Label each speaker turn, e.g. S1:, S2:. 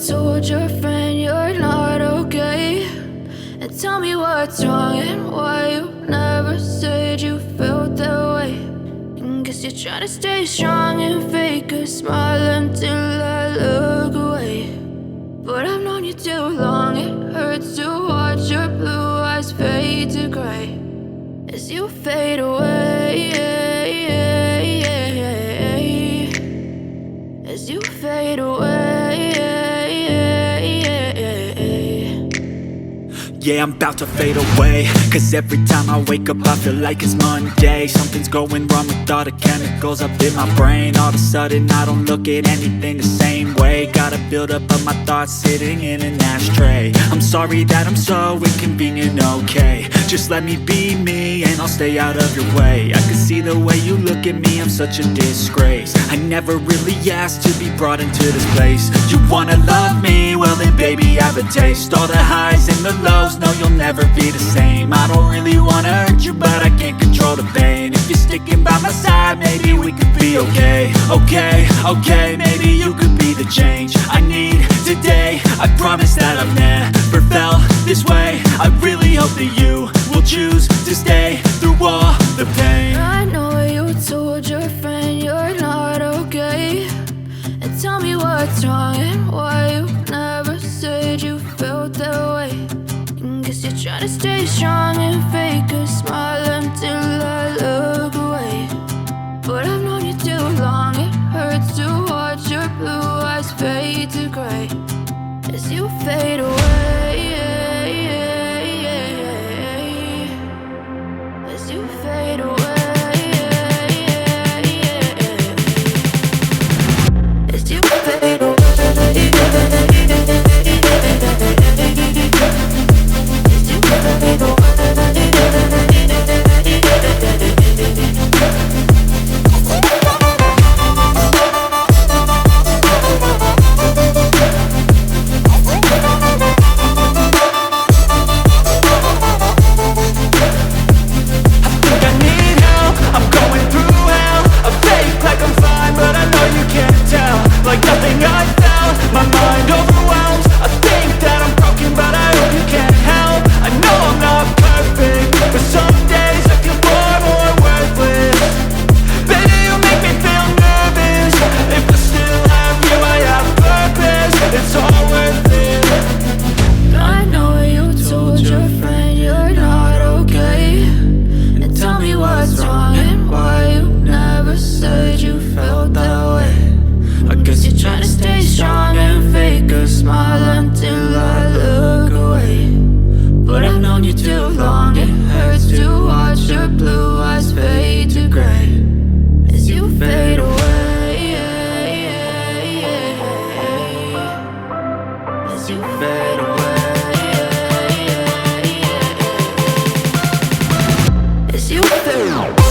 S1: told your friend you're not okay, and tell me what's wrong and why you never said you felt that way. And guess you're trying to stay strong and fake a smile until I look away. But I've known you too long, it hurts to watch your blue eyes fade to gray as you fade away, as you fade away.
S2: Yeah, I'm about to fade away, cause every time I wake up I feel like it's Monday. Something's going wrong with all the chemicals up in my brain. All of a sudden I don't look at anything the same way. Gotta build up of my thoughts sitting in an ashtray. I'm sorry that I'm so inconvenient, okay. Just let me be me and I'll stay out of your way. I can see the way you look at me, I'm such a disgrace. I never really asked to be brought into this place. You wanna love me? Well then baby I have a taste. All the highs and the lows, no you'll never be the same. I don't really wanna hurt you but I can't control the pain. If you're sticking by my side maybe we could be okay. Okay, maybe you could be the change I need today. I promise that I've never felt this way. I really hope that you will choose to stay through all the pain.
S1: I know you told your friend you're not okay, and tell me what's wrong and why you never said you felt that way. And guess you're trying to stay strong and fake a smile until I look away. But I've known you too long, it hurts to watch your blue eyes fade to gray as you fade away, as you fade away, as you fade away.
S2: Like nothing I felt, my mind overwhelmed. I think that I'm broken but I hope you can't help. I know I'm not perfect, but some days I feel far more worthless. Baby, you make me feel nervous. If I still have you, I have purpose. It's all worth it.
S1: I know you told your friend you're not okay, and tell me what's wrong and why you never said you felt that way. I guess you're trying to stay strong and fake a smile until I look away. But I've known you too long, it hurts to watch your blue eyes fade to gray as you fade away, as you fade away, as you fade away.